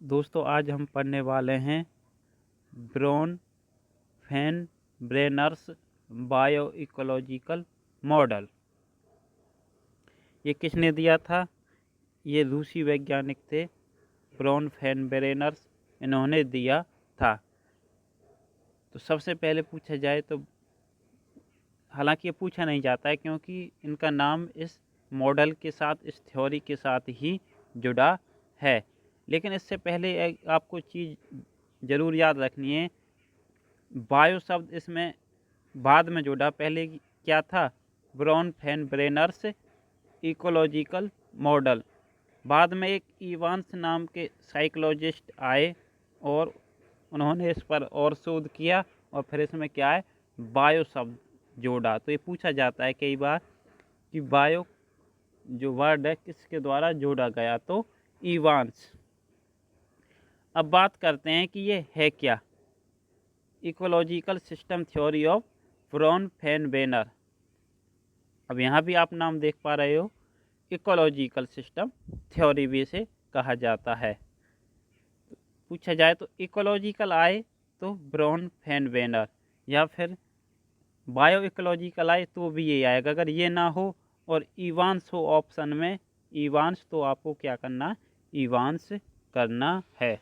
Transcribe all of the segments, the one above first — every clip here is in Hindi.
दोस्तों आज हम पढ़ने वाले हैं ब्रॉन फैन ब्रेनर्स बायोइकोलॉजिकल मॉडल। ये किसने दिया था? ये रूसी वैज्ञानिक थे, ब्रॉन फैन ब्रेनर्स, इन्होंने दिया था। तो सबसे पहले पूछा जाए तो, हालांकि ये पूछा नहीं जाता है क्योंकि इनका नाम इस मॉडल के साथ, इस थ्योरी के साथ ही जुड़ा है। लेकिन इससे पहले आपको चीज़ ज़रूर याद रखनी है, बायो शब्द इसमें बाद में जुड़ा। पहले क्या था? Bronfenbrenner's ecological model. बाद में एक इवांस नाम के साइकोलॉजिस्ट आए और उन्होंने इस पर और शोध किया और फिर इसमें क्या है, बायो शब्द जोड़ा। तो ये पूछा जाता है कई बार कि बायो जो वर्ड है किसके द्वारा जोड़ा गया, तो इवांस। अब बात करते हैं कि ये है क्या। Ecological system theory of Bronfenbrenner. अब यहाँ भी आप नाम देख पा रहे हो, इकोलॉजिकल सिस्टम थ्योरी भी इसे कहा जाता है। पूछा जाए तो इकोलॉजिकल आए तो ब्रॉन फैन ब्रेनर, या फिर बायो इकोलॉजिकल आए तो भी ये आएगा। अगर ये ना हो और इवांस हो ऑप्शन में, इवांस, तो आपको क्या करना, इवांस करना है।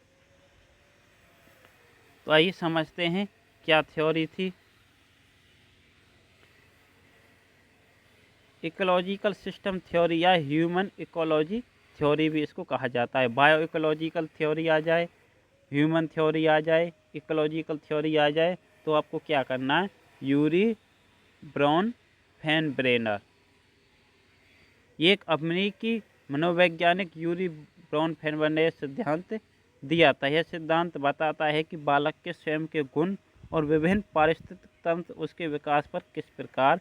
तो आइए समझते हैं क्या थ्योरी थी। इकोलॉजिकल सिस्टम थ्योरी या ह्यूमन इकोलॉजी थ्योरी भी इसको कहा जाता है। बायो इकोलॉजिकल थ्योरी आ जाए, ह्यूमन थ्योरी आ जाए, इकोलॉजिकल थ्योरी आ जाए, तो आपको क्या करना है, यूरी ब्रॉन फैन ब्रेनर। ये एक अमेरिकी मनोवैज्ञानिक यूरी ब्रॉन फैन ब्रेनर ने सिद्धांत दिया था। यह सिद्धांत बताता है कि बालक के स्वयं के गुण और विभिन्न पारिस्थितिक तंत्र उसके विकास पर किस प्रकार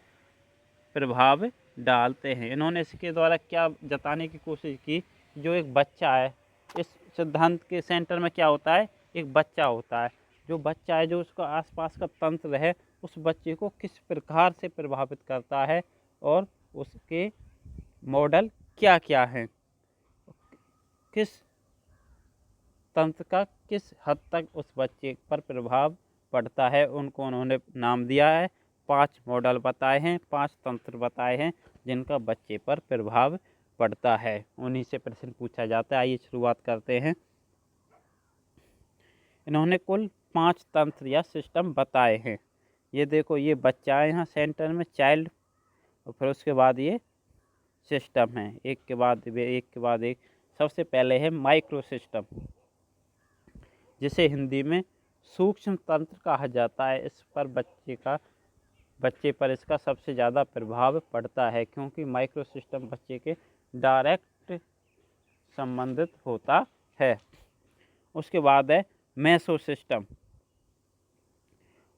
प्रभाव डालते हैं। इन्होंने इसके द्वारा क्या जताने की कोशिश की, जो एक बच्चा है, इस सिद्धांत के सेंटर में क्या होता है, एक बच्चा होता है। जो बच्चा है, जो उसका आसपास का तंत्र है, उस बच्चे को किस प्रकार से प्रभावित करता है और उसके मॉडल क्या क्या हैं, किस तंत्र का किस हद तक उस बच्चे पर प्रभाव पड़ता है, उनको उन्होंने नाम दिया है। 5 मॉडल बताए हैं, 5 तंत्र बताए हैं जिनका बच्चे पर प्रभाव पड़ता है। उन्हीं से प्रश्न पूछा जाता है। आइए शुरुआत करते हैं। इन्होंने कुल 5 तंत्र या सिस्टम बताए हैं। ये देखो, ये बच्चा है यहाँ सेंटर में, चाइल्ड, और फिर उसके बाद ये सिस्टम है, एक के बाद एक। सबसे पहले है माइक्रो सिस्टम, जिसे हिंदी में सूक्ष्म तंत्र कहा जाता है। इस पर बच्चे पर इसका सबसे ज़्यादा प्रभाव पड़ता है, क्योंकि माइक्रो सिस्टम बच्चे के डायरेक्ट संबंधित होता है। उसके बाद है मेसो सिस्टम,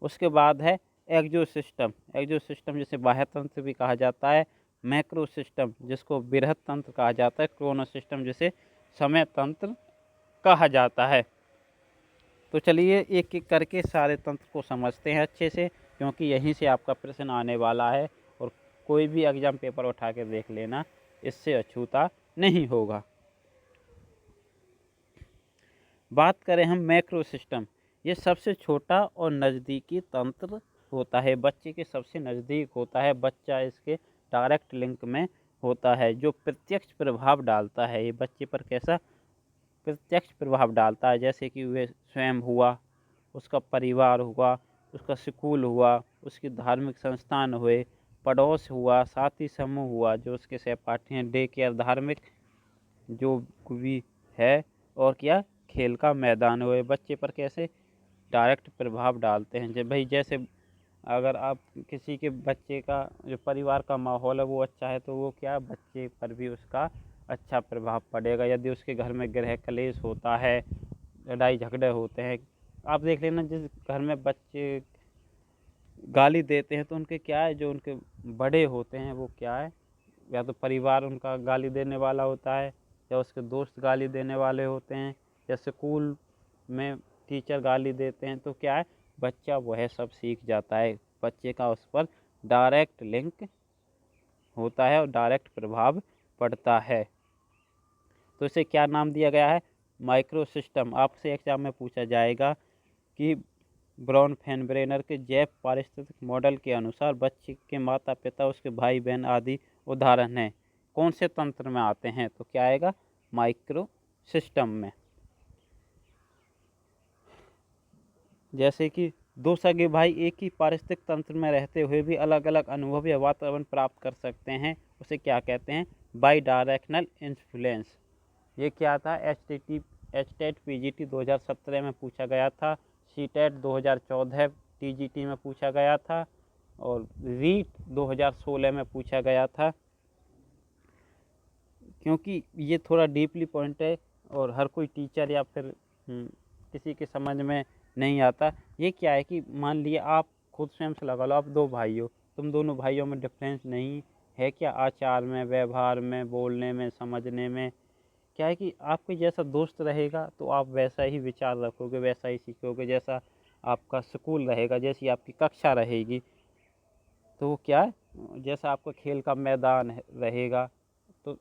उसके बाद है एक्जो सिस्टम जिसे बाह्य तंत्र भी कहा जाता है। मैक्रो सिस्टम, जिसको बृहत तंत्र कहा जाता है। क्रोनो सिस्टम, जिसे समय तंत्र कहा जाता है। तो चलिए एक एक करके सारे तंत्र को समझते हैं अच्छे से, क्योंकि यहीं से आपका प्रश्न आने वाला है और कोई भी एग्जाम पेपर उठा के देख लेना, इससे अछूता नहीं होगा। बात करें हम मैक्रो सिस्टम, ये सबसे छोटा और नज़दीकी तंत्र होता है, बच्चे के सबसे नज़दीक होता है, बच्चा इसके डायरेक्ट लिंक में होता है, जो प्रत्यक्ष प्रभाव डालता है। ये बच्चे पर कैसा प्रत्यक्ष प्रभाव डालता है, जैसे कि वह स्वयं हुआ, उसका परिवार हुआ, उसका स्कूल हुआ, उसके धार्मिक संस्थान हुए, पड़ोस हुआ, साथी समूह हुआ, जो उसके सहपाठी हैं, डे केयर, धार्मिक जो भी है, और क्या, खेल का मैदान हुए, बच्चे पर कैसे डायरेक्ट प्रभाव डालते हैं। जब भाई जैसे अगर आप किसी के बच्चे का जो परिवार का माहौल है वो अच्छा है, तो वो क्या, बच्चे पर भी उसका अच्छा प्रभाव पड़ेगा। यदि उसके घर में गृह कलेश होता है, लड़ाई झगड़े होते हैं, आप देख लेना, जिस घर में बच्चे गाली देते हैं तो उनके क्या है, जो उनके बड़े होते हैं वो क्या है, या तो परिवार उनका गाली देने वाला होता है, या उसके दोस्त गाली देने वाले होते हैं, या स्कूल में टीचर गाली देते हैं, तो क्या है, बच्चा वह सब सीख जाता है। बच्चे का उस पर डायरेक्ट लिंक होता है और डायरेक्ट प्रभाव पड़ता है। तो इसे क्या नाम दिया गया है, माइक्रो सिस्टम। आपसे एग्जाम में पूछा जाएगा कि ब्राउन फैनब्रेनर के जैव पारिस्थितिक मॉडल के अनुसार बच्चे के माता पिता, उसके भाई बहन आदि उदाहरण हैं, कौन से तंत्र में आते हैं? तो क्या आएगा? माइक्रो सिस्टम में। जैसे कि दो सगे भाई एक ही पारिस्थितिक तंत्र में रहते हुए भी अलग अलग अनुभव या वातावरण प्राप्त कर सकते हैं, उसे क्या कहते हैं? By directional influence. ये क्या था? एचटेट पीजीटी 2017 में पूछा गया था, सीटेट 2014 टीजीटी में पूछा गया था, और रीट 2016 में पूछा गया था। क्योंकि ये थोड़ा डीपली पॉइंट है और हर कोई टीचर या फिर किसी के समझ में नहीं आता। ये क्या है कि मान लिया आप खुद स्वयं से लगा लो, आप दो भाई हो, तुम दोनों भाइयों में डिफरेंस नहीं है क्या? आचार में, व्यवहार में, बोलने में, समझने में। क्या है कि आपके जैसा दोस्त रहेगा तो आप वैसा ही विचार रखोगे, वैसा ही सीखोगे। जैसा आपका स्कूल रहेगा, जैसी आपकी कक्षा रहेगी, तो क्या है, जैसा आपका खेल का मैदान रहेगा, तो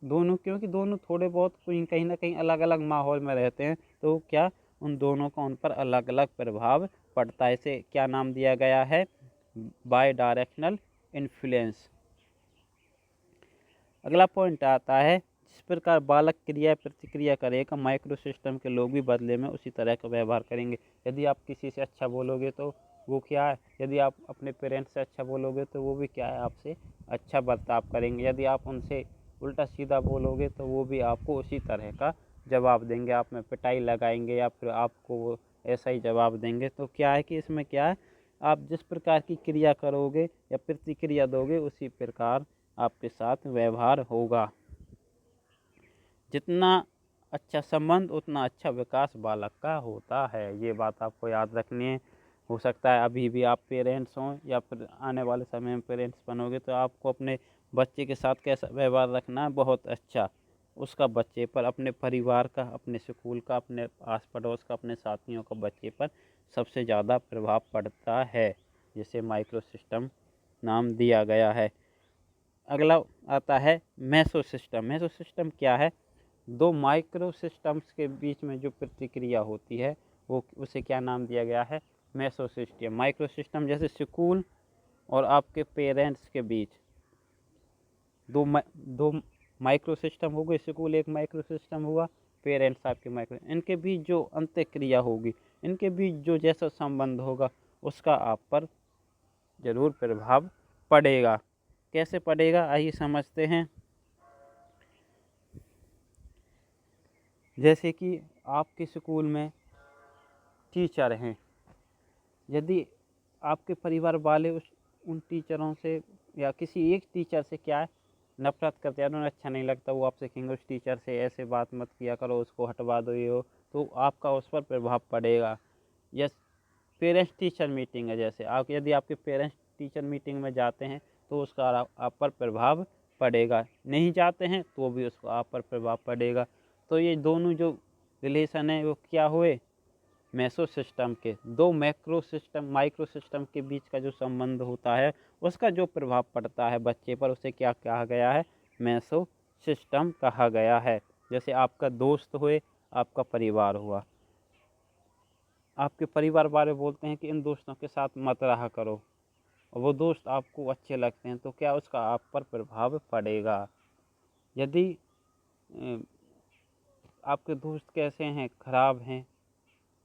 दोनों, क्योंकि दोनों थोड़े बहुत कहीं ना कहीं अलग अलग माहौल में रहते हैं, तो क्या उन दोनों का उन पर अलग अलग प्रभाव पड़ता है। इसे क्या नाम दिया गया है? By directional influence. अगला पॉइंट आता है, जिस प्रकार बालक क्रिया प्रतिक्रिया करेगा, माइक्रो सिस्टम के लोग भी बदले में उसी तरह का व्यवहार करेंगे। यदि आप किसी से अच्छा बोलोगे तो वो क्या है, यदि आप अपने पेरेंट्स से अच्छा बोलोगे तो वो भी क्या है, आपसे अच्छा बर्ताव करेंगे। यदि आप उनसे उल्टा सीधा बोलोगे तो वो भी आपको उसी तरह का जवाब देंगे, आप में पिटाई लगाएंगे या फिर आपको वो ऐसा ही जवाब देंगे। तो क्या है कि इसमें क्या है, आप जिस प्रकार की क्रिया करोगे या प्रतिक्रिया दोगे, उसी प्रकार आपके साथ व्यवहार होगा। जितना अच्छा संबंध उतना अच्छा विकास बालक का होता है। ये बात आपको याद रखनी है। हो सकता है अभी भी आप पेरेंट्स हों या फिर आने वाले समय में पेरेंट्स बनोगे, तो आपको अपने बच्चे के साथ कैसा व्यवहार रखना है, बहुत अच्छा। उसका बच्चे पर, अपने परिवार का, अपने स्कूल का, अपने आस पड़ोस का, अपने साथियों का बच्चे पर सबसे ज़्यादा प्रभाव पड़ता है, जिसे माइक्रो सिस्टम नाम दिया गया है। अगला आता है मेसो सिस्टम। मेसो सिस्टम क्या है? दो माइक्रो सिस्टम्स के बीच में जो प्रतिक्रिया होती है, वो उसे क्या नाम दिया गया है? Meso system. माइक्रो सिस्टम जैसे स्कूल और आपके पेरेंट्स के बीच दो माइक्रो सिस्टम हो गए। स्कूल एक माइक्रो सिस्टम हुआ, पेरेंट्स आपके माइक्रो, इनके बीच जो अंतःक्रिया होगी, इनके बीच जो जैसा संबंध होगा, उसका आप पर जरूर प्रभाव पड़ेगा। कैसे पड़ेगा, आइए समझते हैं। जैसे कि आपके स्कूल में टीचर हैं, यदि आपके परिवार वाले उन टीचरों से या किसी एक टीचर से क्या है, नफरत करते हैं, उन्हें अच्छा नहीं लगता, वो आपसे कहेंगे उस टीचर से ऐसे बात मत किया करो, उसको हटवा दो, ये हो, तो आपका उस पर प्रभाव पड़ेगा। या पेरेंट्स टीचर मीटिंग है, जैसे आप, यदि आपके पेरेंट्स टीचर मीटिंग में जाते हैं तो उसका आप पर प्रभाव पड़ेगा। नहीं जाते हैं तो भी उसको आप पर प्रभाव पड़ेगा। तो ये दोनों जो रिलेशन है वो क्या हुए? मेसो सिस्टम के। दो माइक्रो सिस्टम के बीच का जो संबंध होता है, उसका जो प्रभाव पड़ता है बच्चे पर, उसे क्या कहा गया है? मेसो सिस्टम कहा गया है। जैसे आपका दोस्त हुए, आपका परिवार हुआ, आपके परिवार वाले बोलते हैं कि इन दोस्तों के साथ मत रहा करो, और वो दोस्त आपको अच्छे लगते हैं, तो क्या उसका आप पर प्रभाव पड़ेगा। यदि आपके दोस्त कैसे हैं, खराब हैं,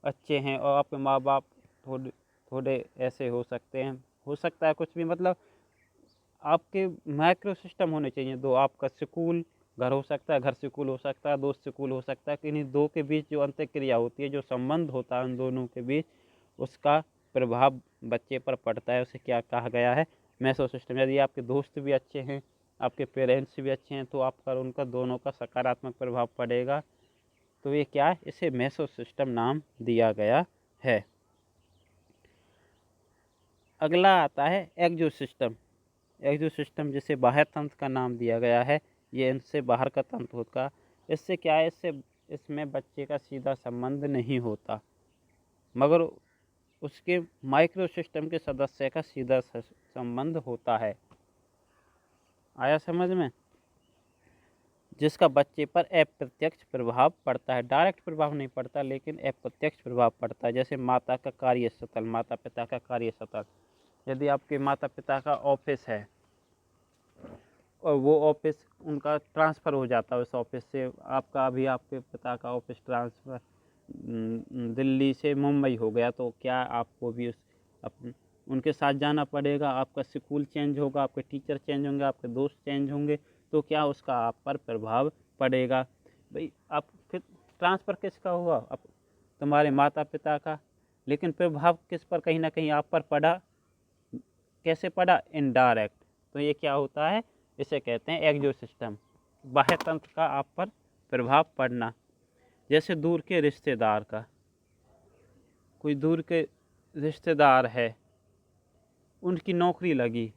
अच्छे हैं, और आपके माँ बाप थोड़े थोड़े ऐसे हो सकते हैं, हो सकता है कुछ भी, मतलब आपके माइक्रो सिस्टम होने चाहिए दो। आपका स्कूल घर हो सकता है, घर स्कूल हो सकता है, दोस्त स्कूल हो सकता है, किन्हीं दो के बीच जो अंतःक्रिया होती है, जो संबंध होता है उन दोनों के बीच, उसका प्रभाव बच्चे पर पड़ता है। उसे क्या कहा गया है? Meso system. यदि आपके दोस्त भी अच्छे हैं, आपके पेरेंट्स भी अच्छे हैं, तो आप पर उनका दोनों का सकारात्मक प्रभाव पड़ेगा। तो ये क्या है? इसे मेसो सिस्टम नाम दिया गया है। अगला आता है एक्सो सिस्टम। एक्सो सिस्टम जिसे बाह्य तंत्र का नाम दिया गया है, ये इनसे बाहर का तंत्र होता। इससे क्या है, इसमें बच्चे का सीधा संबंध नहीं होता, मगर उसके माइक्रो सिस्टम के सदस्य का सीधा संबंध होता है। आया समझ में? जिसका बच्चे पर अप्रत्यक्ष प्रभाव पड़ता है। डायरेक्ट प्रभाव नहीं पड़ता लेकिन अप्रत्यक्ष प्रभाव पड़ता है। जैसे माता का कार्यस्थल, माता पिता का कार्यस्थल, यदि आपके माता पिता का ऑफिस है और वो ऑफिस उनका ट्रांसफ़र हो जाता है, उस ऑफिस से आपका अभी आपके पिता का ऑफिस ट्रांसफ़र दिल्ली से मुंबई हो गया, तो क्या आपको भी उनके साथ जाना पड़ेगा। आपका स्कूल चेंज होगा, आपके टीचर चेंज होंगे, आपके दोस्त चेंज होंगे, तो क्या उसका आप पर प्रभाव पड़ेगा। भाई आप फिर ट्रांसफ़र किसका हुआ, अब तुम्हारे माता पिता का, लेकिन प्रभाव किस पर, कहीं ना कहीं आप पर पड़ा। कैसे पड़ा, इनडायरेक्ट। तो ये क्या होता है, इसे कहते हैं एक्सो सिस्टम, बाह्य तंत्र का आप पर प्रभाव पड़ना। जैसे दूर के रिश्तेदार का, कोई दूर के रिश्तेदार है, उनकी नौकरी लगी,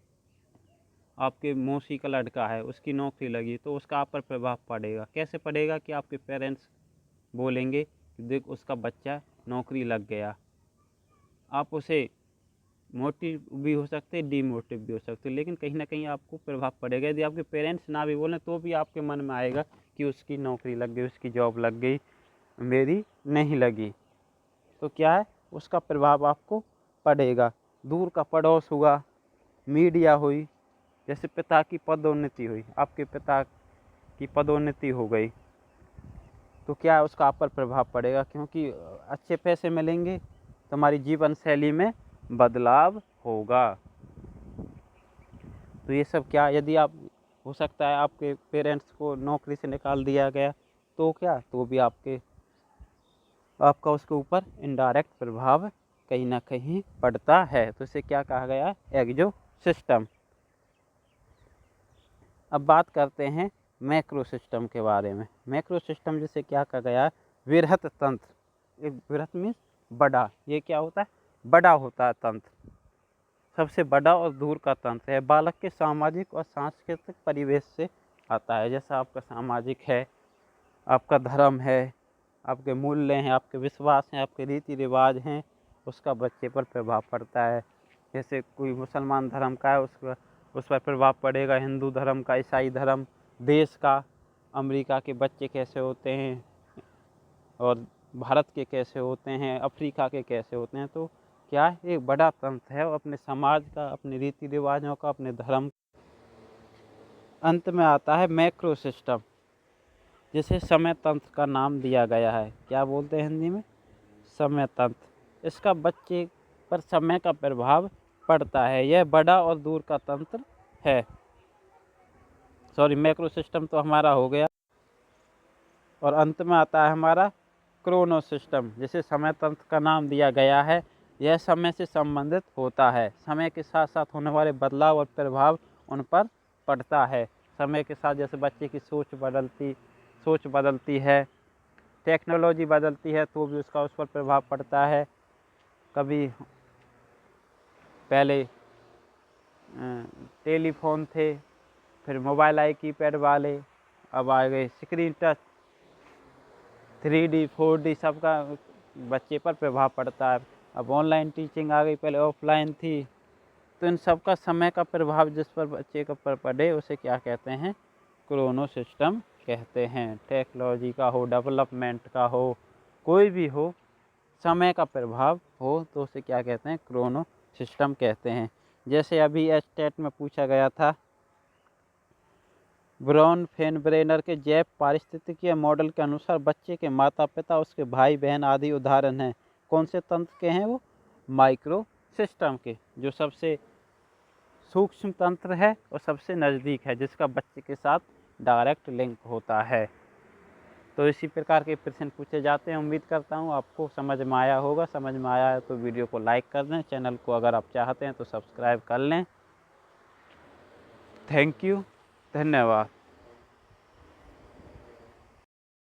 आपके मौसी का लड़का है, उसकी नौकरी लगी, तो उसका आप पर प्रभाव पड़ेगा। कैसे पड़ेगा कि आपके पेरेंट्स बोलेंगे कि देख उसका बच्चा नौकरी लग गया। आप उसे मोटिव भी हो सकते, डीमोटिव भी हो सकते, लेकिन कहीं ना कहीं आपको प्रभाव पड़ेगा। यदि आपके पेरेंट्स ना भी बोलें तो भी आपके मन में आएगा कि उसकी नौकरी लग गई, उसकी जॉब लग गई, मेरी नहीं लगी, तो क्या है, उसका प्रभाव आपको पड़ेगा। दूर का पड़ोस हुआ, मीडिया हुई, जैसे पिता की पदोन्नति हुई, आपके पिता की पदोन्नति हो गई, तो क्या है, उसका आप पर प्रभाव पड़ेगा, क्योंकि अच्छे पैसे मिलेंगे, तुम्हारी जीवन शैली में बदलाव होगा। तो ये सब क्या, यदि आप, हो सकता है आपके पेरेंट्स को नौकरी से निकाल दिया गया, तो क्या, तो भी आपका उसके ऊपर इनडायरेक्ट प्रभाव कहीं ना कहीं पड़ता है। तो इसे क्या कहा गया, एक्सो सिस्टम। अब बात करते हैं मैक्रो सिस्टम के बारे में। मैक्रो सिस्टम जिसे क्या कहा गया, वृहत तंत्र। एक वृहत मीन्स बड़ा, ये क्या होता है, बड़ा होता है तंत्र, सबसे बड़ा और दूर का तंत्र है। बालक के सामाजिक और सांस्कृतिक परिवेश से आता है। जैसा आपका सामाजिक है, आपका धर्म है, आपके मूल्य हैं, आपके विश्वास हैं, आपके रीति रिवाज हैं, उसका बच्चे पर प्रभाव पड़ता है। जैसे कोई मुसलमान धर्म का है, उस पर प्रभाव पड़ेगा, हिंदू धर्म का, ईसाई धर्म, देश का, अमेरिका के बच्चे कैसे होते हैं और भारत के कैसे होते हैं, अफ्रीका के कैसे होते हैं। तो क्या है, एक बड़ा तंत्र है, अपने समाज का, अपने रीति रिवाजों का, अपने धर्म। अंत में आता है मैक्रो सिस्टम, जिसे समय तंत्र का नाम दिया गया है। क्या बोलते हैं हिंदी में, समय तंत्र। इसका बच्चे पर समय का प्रभाव पड़ता है। यह बड़ा और दूर का तंत्र है। सॉरी, मैक्रो सिस्टम तो हमारा हो गया। और अंत में आता है हमारा क्रोनो सिस्टम, जिसे समय तंत्र का नाम दिया गया है। यह समय से संबंधित होता है। समय के साथ साथ होने वाले बदलाव और प्रभाव उन पर पड़ता है। समय के साथ जैसे बच्चे की सोच बदलती है, टेक्नोलॉजी बदलती है, तो भी उसका उस पर प्रभाव पड़ता है। कभी पहले टेलीफोन थे, फिर मोबाइल आए कीपैड वाले, अब आ गए स्क्रीन टच, 3D 4D, सबका बच्चे पर प्रभाव पड़ता है। अब ऑनलाइन टीचिंग आ गई, पहले ऑफलाइन थी, तो इन सब का समय का प्रभाव जिस पर बच्चे के ऊपर पड़े उसे क्या कहते हैं, क्रोनो सिस्टम कहते हैं। टेक्नोलॉजी का हो, डेवलपमेंट का हो, कोई भी हो, समय का प्रभाव हो तो उसे क्या कहते हैं, क्रोनो सिस्टम कहते हैं। जैसे अभी एस्टेट में पूछा गया था, ब्राउन फेनब्रेनर के जैव पारिस्थितिकीय मॉडल के अनुसार बच्चे के माता पिता, उसके भाई बहन आदि उदाहरण हैं। कौन से तंत्र के हैं वो, माइक्रो सिस्टम के, जो सबसे सूक्ष्म तंत्र है और सबसे नज़दीक है, जिसका बच्चे के साथ डायरेक्ट लिंक होता है। तो इसी प्रकार के प्रश्न पूछे जाते हैं। उम्मीद करता हूँ आपको समझ में आया होगा। समझ में आया है तो वीडियो को लाइक कर दें, चैनल को अगर आप चाहते हैं तो सब्सक्राइब कर लें। थैंक यू, धन्यवाद।